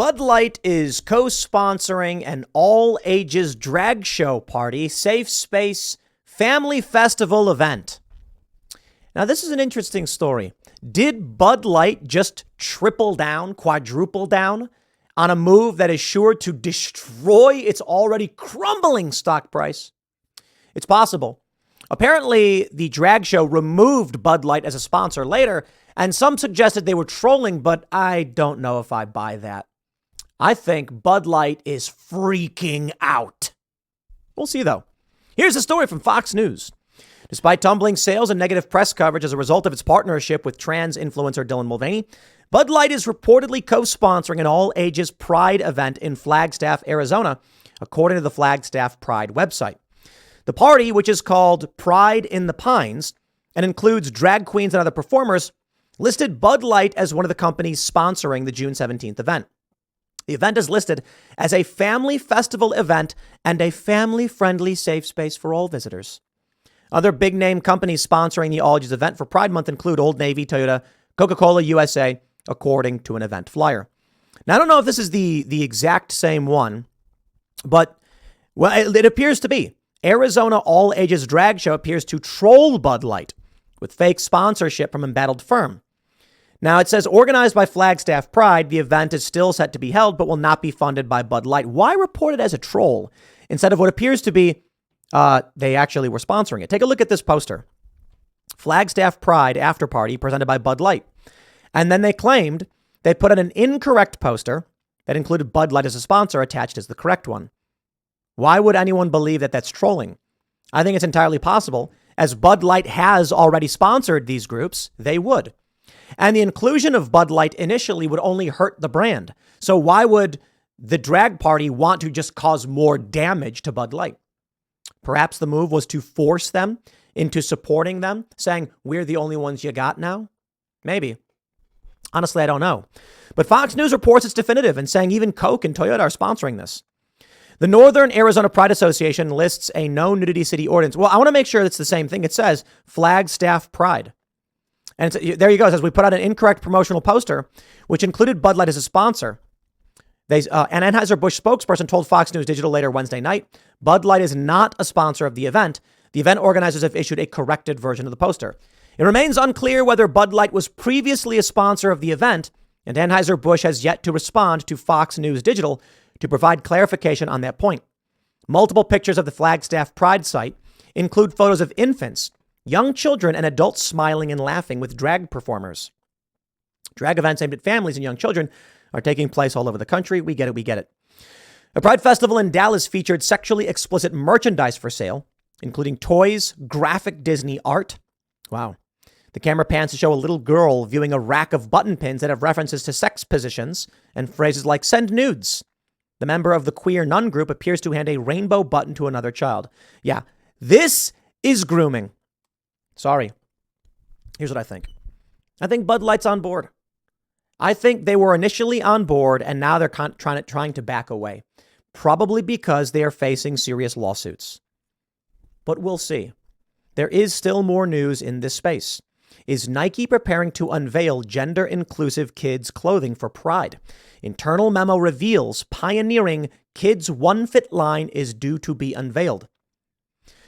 Bud Light is co-sponsoring an all-ages drag show party, safe space, family festival event. Now, this is an interesting story. Did Bud Light just triple down, quadruple down on a move that is sure to destroy its already crumbling stock price? It's possible. Apparently, the drag show removed Bud Light as a sponsor later, and some suggested they were trolling, but I don't know if I buy that. I think Bud Light is freaking out. We'll see, though. Here's a story from Fox News. Despite tumbling sales and negative press coverage as a result of its partnership with trans influencer Dylan Mulvaney, Bud Light is reportedly co-sponsoring an all-ages Pride event in Flagstaff, Arizona, according to the Flagstaff Pride website. The party, which is called Pride in the Pines and includes drag queens and other performers, listed Bud Light as one of the companies sponsoring the June 17th event. The event is listed as a family festival event and a family-friendly safe space for all visitors. Other big-name companies sponsoring the all-ages event for Pride Month include Old Navy, Toyota, Coca-Cola USA, according to an event flyer. Now, I don't know if this is the exact same one, but well, it appears to be. Arizona all-ages drag show appears to troll Bud Light with fake sponsorship from embattled firm. Now, it says organized by Flagstaff Pride, the event is still set to be held, but will not be funded by Bud Light. Why report it as a troll instead of what appears to be they actually were sponsoring it? Take a look at this poster. Flagstaff Pride after party presented by Bud Light. And then they claimed they put in an incorrect poster that included Bud Light as a sponsor attached as the correct one. Why would anyone believe that that's trolling? I think it's entirely possible. As Bud Light has already sponsored these groups, they would. And the inclusion of Bud Light initially would only hurt the brand. So why would the drag party want to just cause more damage to Bud Light? Perhaps the move was to force them into supporting them, saying, we're the only ones you got now? Maybe. Honestly, I don't know. But Fox News reports it's definitive and saying even Coke and Toyota are sponsoring this. The Northern Arizona Pride Association lists a no nudity city ordinance. Well, I want to make sure it's the same thing. It says Flagstaff Pride. And there you go. It says we put out an incorrect promotional poster, which included Bud Light as a sponsor. An Anheuser-Busch spokesperson told Fox News Digital later Wednesday night, Bud Light is not a sponsor of the event. The event organizers have issued a corrected version of the poster. It remains unclear whether Bud Light was previously a sponsor of the event, and Anheuser-Busch has yet to respond to Fox News Digital to provide clarification on that point. Multiple pictures of the Flagstaff Pride site include photos of infants, young children, and adults smiling and laughing with drag performers. Drag events aimed at families and young children are taking place all over the country. We get it. A Pride festival in Dallas featured sexually explicit merchandise for sale, including toys, graphic Disney art. Wow. The camera pans to show a little girl viewing a rack of button pins that have references to sex positions and phrases like send nudes. The member of the queer nun group appears to hand a rainbow button to another child. Yeah, this is grooming. Sorry. Here's what I think. I think Bud Light's on board. I think they were initially on board and now they're trying to back away. Probably because they are facing serious lawsuits. But we'll see. There is still more news in this space. Is Nike preparing to unveil gender-inclusive kids' clothing for Pride? Internal memo reveals pioneering kids' one-fit line is due to be unveiled.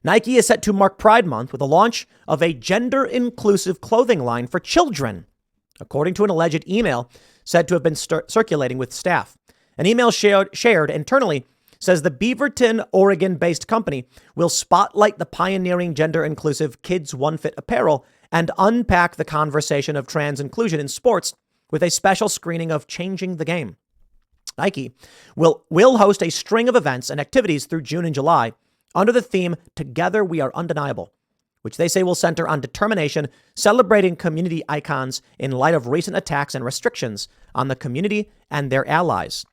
Nike is set to mark Pride Month with the launch of a gender-inclusive clothing line for children, according to an alleged email said to have been circulating with staff. An email shared internally says the Beaverton, Oregon-based company will spotlight the pioneering gender-inclusive kids' one-fit apparel and unpack the conversation of trans inclusion in sports with a special screening of Changing the Game. Nike will host a string of events and activities through June and July under the theme Together We Are Undeniable, which they say will center on determination, celebrating community icons in light of recent attacks and restrictions on the community and their allies.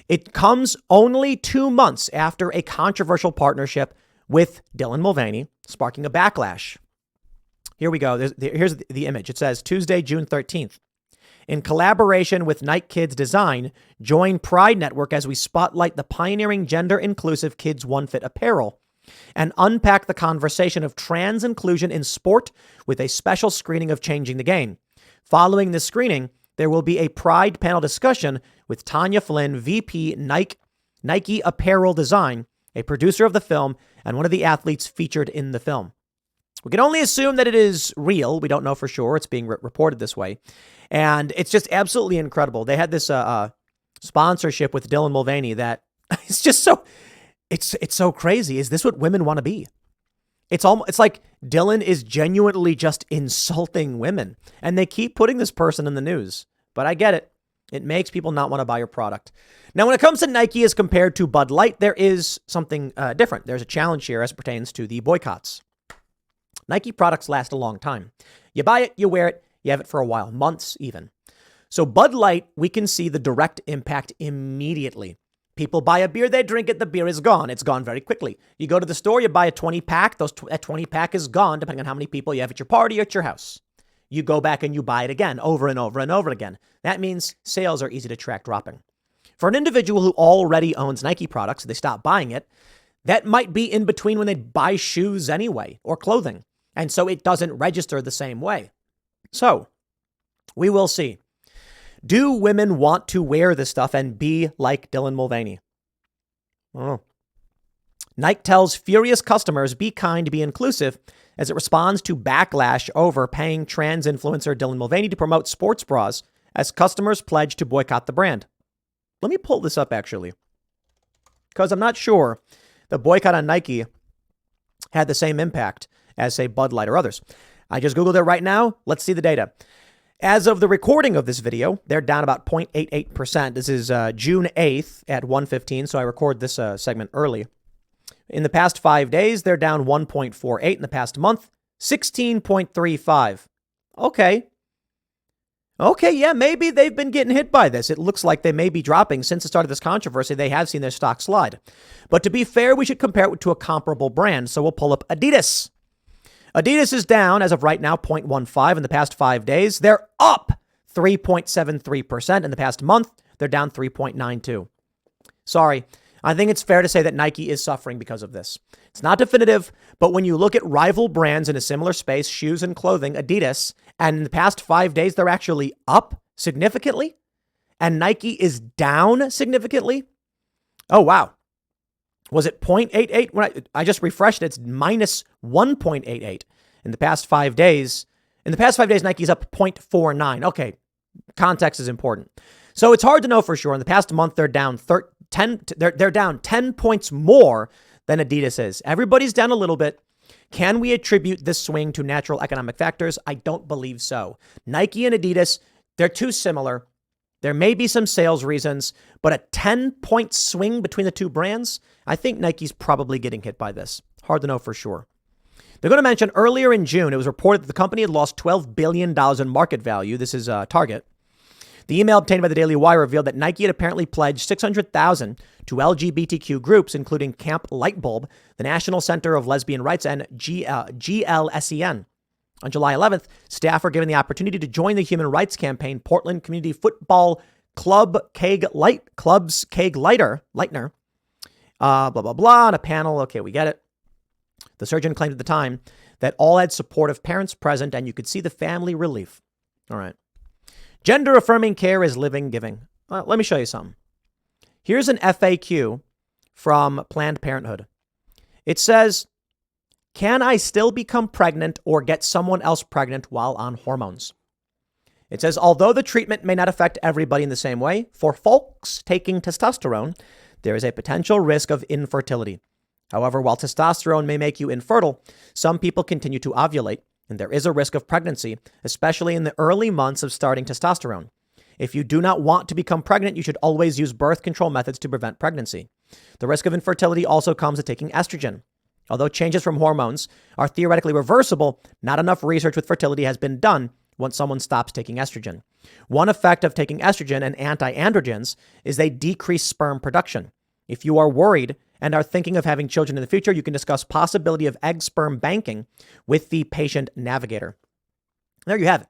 It comes only 2 months after a controversial partnership with Dylan Mulvaney, sparking a backlash. Here we go. Here's the image. It says Tuesday, June 13th. In collaboration with Nike Kids Design, join Pride Network as we spotlight the pioneering gender-inclusive kids one-fit apparel and unpack the conversation of trans inclusion in sport with a special screening of Changing the Game. Following this screening, there will be a Pride panel discussion with Tanya Flynn, VP Nike Apparel Design, a producer of the film, and one of the athletes featured in the film. We can only assume that it is real. We don't know for sure. It's being reported this way. And it's just absolutely incredible. They had this sponsorship with Dylan Mulvaney that it's just so, it's so crazy. Is this what women want to be? It's like Dylan is genuinely just insulting women. And they keep putting this person in the news. But I get it. It makes people not want to buy your product. Now, when it comes to Nike as compared to Bud Light, there is something different. There's a challenge here as it pertains to the boycotts. Nike products last a long time. You buy it, you wear it, you have it for a while, months even. So Bud Light, we can see the direct impact immediately. People buy a beer, they drink it, the beer is gone. It's gone very quickly. You go to the store, you buy a 20-pack, that 20-pack is gone depending on how many people you have at your party or at your house. You go back and you buy it again, over and over and over again. That means sales are easy to track dropping. For an individual who already owns Nike products, they stop buying it, that might be in between when they buy shoes anyway or clothing. And so it doesn't register the same way. So we will see. Do women want to wear this stuff and be like Dylan Mulvaney? Oh. Nike tells furious customers, be kind, be inclusive, as it responds to backlash over paying trans influencer Dylan Mulvaney to promote sports bras as customers pledge to boycott the brand. Let me pull this up, actually, because I'm not sure the boycott on Nike had the same impact as, say, Bud Light or others. I just Googled it right now. Let's see the data. As of the recording of this video, they're down about 0.88%. This is June 8th at 1:15, so I record this segment early. In the past 5 days, they're down 1.48. In the past month, 16.35. Okay, yeah, maybe they've been getting hit by this. It looks like they may be dropping. Since the start of this controversy, they have seen their stock slide. But to be fair, we should compare it to a comparable brand. So we'll pull up Adidas. Adidas is down as of right now 0.15 in the past 5 days. They're up 3.73%. In the past month, they're down 3.92. Sorry, I think it's fair to say that Nike is suffering because of this. It's not definitive, but when you look at rival brands in a similar space, shoes and clothing, Adidas, and in the past 5 days, they're actually up significantly, and Nike is down significantly. Oh, wow. Was it 0.88? When I just refreshed it, it's minus 1.88 in the past 5 days. In the past 5 days, Nike's up 0.49. Okay, context is important. So it's hard to know for sure. In the past month, they're down 10 points more than Adidas is. Everybody's down a little bit. Can we attribute this swing to natural economic factors? I don't believe so. Nike and Adidas, they're too similar. There may be some sales reasons, but a 10-point swing between the two brands, I think Nike's probably getting hit by this. Hard to know for sure. They're going to mention earlier in June, it was reported that the company had lost $12 billion in market value. This is Target. The email obtained by the Daily Wire revealed that Nike had apparently pledged $600,000 to LGBTQ groups, including Camp Lightbulb, the National Center of Lesbian Rights, and GLSEN. On July 11th, staff were given the opportunity to join the human rights campaign Portland Community Football Club Leitner, blah, blah, blah, on a panel. Okay, we get it. The surgeon claimed at the time that all had supportive parents present, and you could see the family relief. All right. Gender-affirming care is living giving. Let me show you something. Here's an FAQ from Planned Parenthood. It says, can I still become pregnant or get someone else pregnant while on hormones? It says, although the treatment may not affect everybody in the same way, for folks taking testosterone, there is a potential risk of infertility. However, while testosterone may make you infertile, some people continue to ovulate, and there is a risk of pregnancy, especially in the early months of starting testosterone. If you do not want to become pregnant, you should always use birth control methods to prevent pregnancy. The risk of infertility also comes with taking estrogen. Although changes from hormones are theoretically reversible, not enough research with fertility has been done once someone stops taking estrogen. One effect of taking estrogen and anti-androgens is they decrease sperm production. If you are worried and are thinking of having children in the future, you can discuss possibility of egg sperm banking with the patient navigator. There you have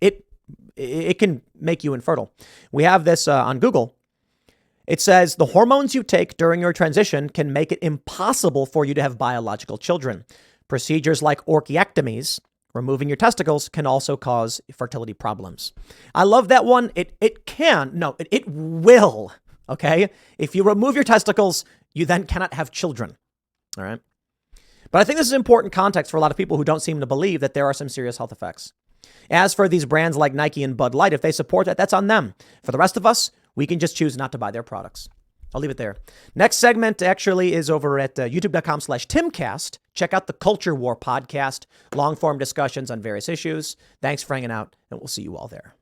it. It can make you infertile. We have this on Google. It says the hormones you take during your transition can make it impossible for you to have biological children. Procedures like orchiectomies, Removing your testicles can also cause fertility problems. I love that one. It will. Okay. If you remove your testicles, you then cannot have children. All right. But I think this is important context for a lot of people who don't seem to believe that there are some serious health effects. As for these brands like Nike and Bud Light, if they support that, that's on them. For the rest of us, we can just choose not to buy their products. I'll leave it there. Next segment actually is over at youtube.com/Timcast. Check out the Culture War podcast, long form discussions on various issues. Thanks for hanging out, and we'll see you all there.